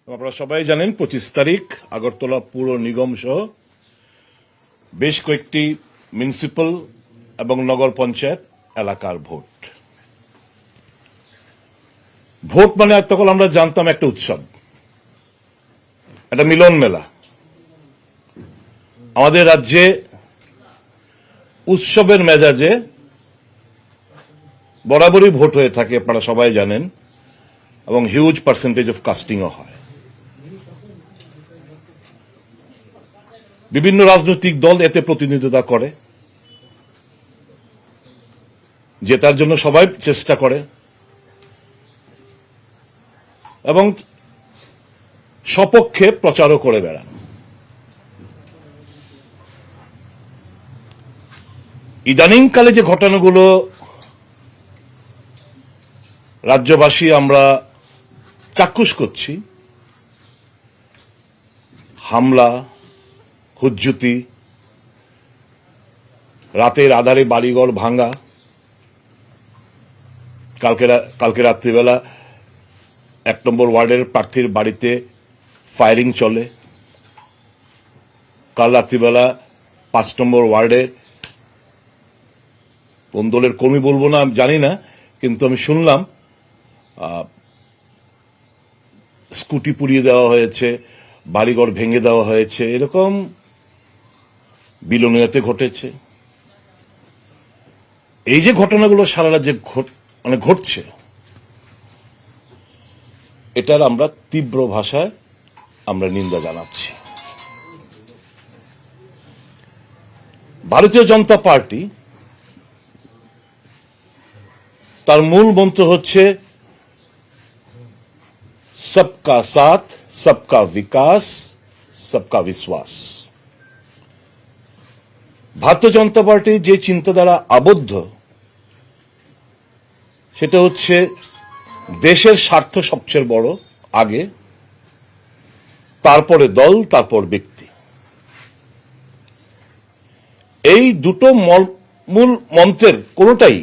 আপনারা সবাই জানেন 25 তারিখ আগরতলা পুর নিগম সহ বেশ কয়েকটি মিউনিসিপাল এবং নগর পঞ্চায়েত এলাকার ভোট। ভোট মানে তখন আমরা জানতাম একটা উৎসব, একটা মিলন মেলা। আমাদের রাজ্যে উৎসবের মেজাজে বরাবরই ভোট হয়ে থাকে, আপনারা সবাই জানেন, এবং হিউজ পার্সেন্টেজ অফ কাস্টিংও হয়। বিভিন্ন রাজনৈতিক দল এতে প্রতিনিধিত্ব করে, জেতার জন্য সবাই চেষ্টা করে এবং সপক্ষে প্রচারও করে বেড়ান। ইদানিংকালে যে ঘটনাগুলো রাজ্যবাসী আমরা চাক্ষুষ করছি, হামলা, হুজ্জুতি, রাতের আধারে বাড়িঘর ভাঙা, কালকে রাত্রিবেলা 1 নম্বর ওয়ার্ডের প্রার্থীর বাড়িতে ফায়ারিং চলে, কাল রাত্রিবেলা 5 নম্বর ওয়ার্ডের কোন দলের কর্মী বলবো না, আমি জানি না, কিন্তু আমি শুনলাম স্কুটি পুড়িয়ে দেওয়া হয়েছে, বাড়িঘর ভেঙে দেওয়া হয়েছে, এরকম বিলোনিয়াতে ঘটেছে। এই যে ঘটনাগুলো সারা রাজ্যে ঘটছে, এটার আমরা তীব্র ভাষায় আমরা নিন্দা জানাচ্ছি। ভারতীয় জনতা পার্টি তার মূল মন্ত্র হচ্ছে সবকা সাথ, সবকা বিকাশ, সবকা বিশ্বাস। ভারতীয় জনতা পার্টি যে চিন্তাধারা আবদ্ধ, সেটা হচ্ছে দেশের স্বার্থ সবচেয়ে বড় আগে, তারপরে দল, তারপর ব্যক্তি। এই দুটো মূল মন্ত্রের কোনোটাই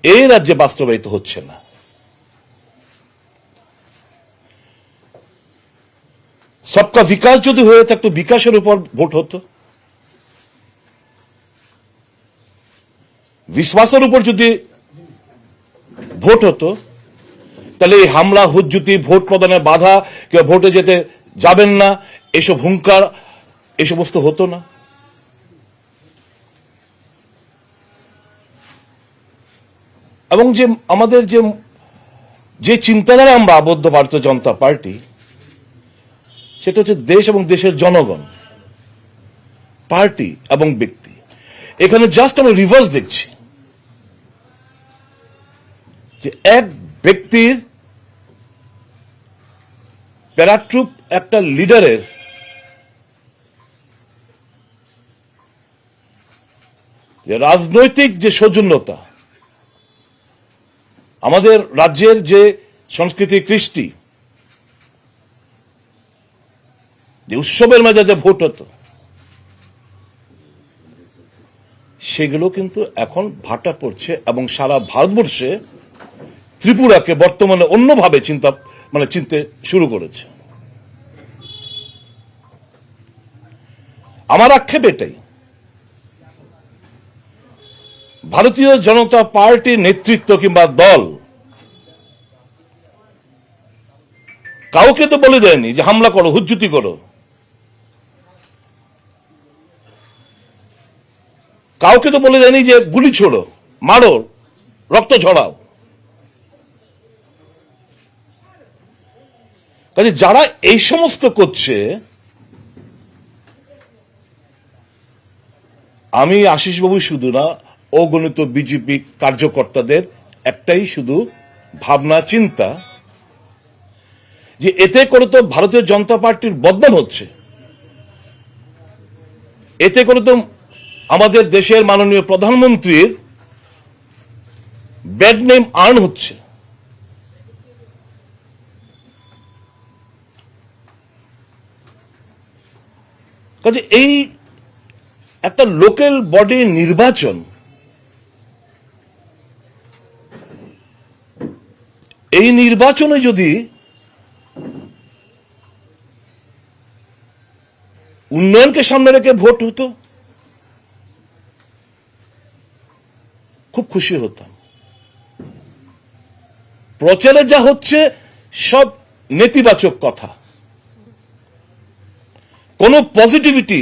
এই রাজ্যে বাস্তবায়িত হচ্ছে না। সবকা বিকাশ যদি হয়ে থাকতো, বিকাশের উপর ভোট হতো, বিশ্বাসের উপর যদি ভোট হতো, তাহলে এই হামলা, হুজ্জুতি, ভোট প্রদানে বাধা, কেউ ভোটে যেতে যাবেন না, এসব হুঙ্কার, এ সমস্ত হতো না। এবং যে আমাদের যে চিন্তাধারা আমরা আবদ্ধ ভারতীয় জনতা পার্টি, সেটা হচ্ছে দেশ এবং দেশের জনগণ, পার্টি এবং ব্যক্তি। এখানে জাস্ট আমরা রিভার্স দেখছি যে এক ব্যক্তির, প্যারাট্রুপ একটা লিডারের রাজনৈতিক যে সৌজন্যতা, আমাদের রাজ্যের যে সংস্কৃতি, কৃষ্টি, যে উৎসবের মেজাজে ভোট হতো, সেগুলো কিন্তু এখন ভাটা পড়ছে এবং সারা ভারতবর্ষে ত্রিপুরাকে বর্তমানে অন্যভাবে চিনতে শুরু করেছে। আমার আক্ষেপ এটাই, ভারতীয় জনতা পার্টির নেতৃত্ব কিংবা দল কাউকে তো বলে দেয়নি যে হামলা করো, হুজ্জুতি করো, কাউকে তো বলে দেয়নি যে গুলি ছোড়ো, মারো, রক্ত ঝরাও। কাজে যারা এই সমস্ত করছে, আমি আশিসবাবু শুধু না, অগণিত বিজেপি কার্যকর্তাদের একটাই শুধু ভাবনা, চিন্তা, যে এতে করে তো ভারতীয় জনতা পার্টির বদনাম হচ্ছে, এতে করে তো আমাদের দেশের মাননীয় প্রধানমন্ত্রীর ব্যাড নেম আর্ন হচ্ছে। কাজে এই একটা লোকাল বডি নির্বাচন, এই নির্বাচনে যদি উন্নয়নকে সামনে রেখে ভোট হতো, খুব খুশি হতাম। প্রচারে যা হচ্ছে সব নেতিবাচক কথা, কোন পজিটিভিটি,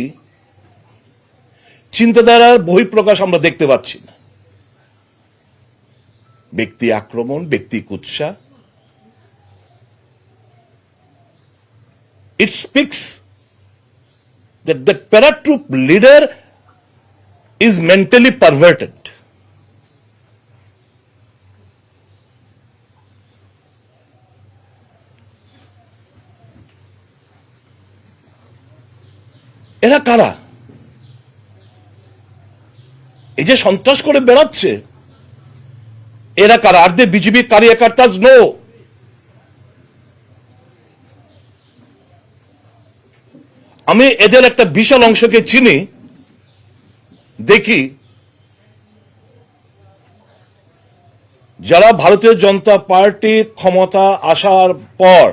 চিন্তাধারার বহিঃপ্রকাশ আমরা দেখতে পাচ্ছি না। ব্যক্তি আক্রমণ, ব্যক্তি কুৎসা। It speaks that the paratroop leader is mentally perverted. এরা কারা? এই যে সন্ত্রাস করে বেড়াচ্ছে, এরা কারা? আর দে বিজেপি কার্যকর্তাস? নো। আমি এদের একটা বিশাল অংশকে চিনি, দেখি যারা ভারতীয় জনতা পার্টি ক্ষমতা আসার পর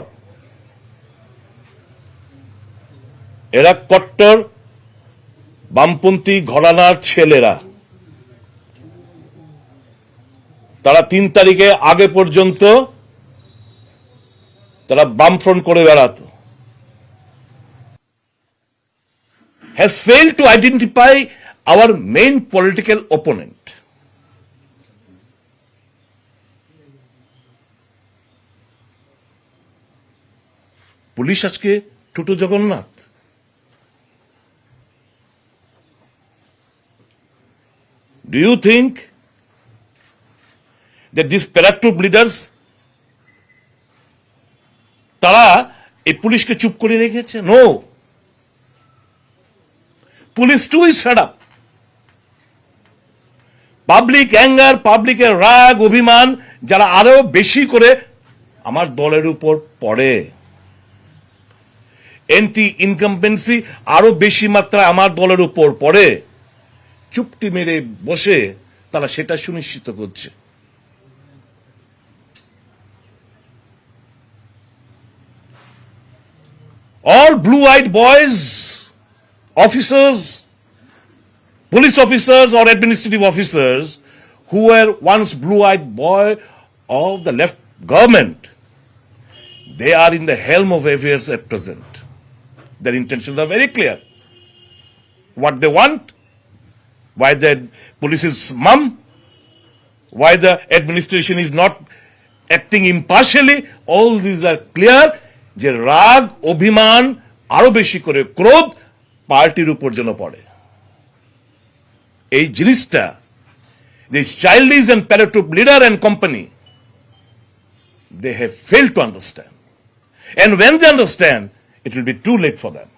এরা কট্টর বামপন্থী ঘরানার ছেলেরা, তারা 3 তারিখে আগে পর্যন্ত তারা বামফ্রন্ট করে বেড়াত, has failed to identify our main political opponent. Police আজকে Tutu Jagannath. Do you think that these paratroop leaders তারা এই পুলিশকে চুপ করে রেখেছে? No. Police too is fed up. Public anger, পাবলিকের রাগ, অভিমান যারা আরো বেশি করে আমার দলের উপর পড়ে, এন্টি ইনকাম্পেন্সি আরো বেশি মাত্রায় আমার দলের উপর পড়ে, চুপটি মেরে বসে তারা সেটা সুনিশ্চিত করছে। All blue-eyed boys, officers, police officers or administrative officers who were once blue-eyed boy of the left government, they are in the helm of affairs at present. Their intentions are very clear. What they want, why the police is mum, why the administration is not acting impartially, all these are clear. যে রাগ, অভিমান, আরো বেশি করে ক্রোধ পার্টির উপর যেন পড়ে। এই জিনিসটা this childish and paratroop leader and company, they have failed to understand. And when they understand, it will be too late for them.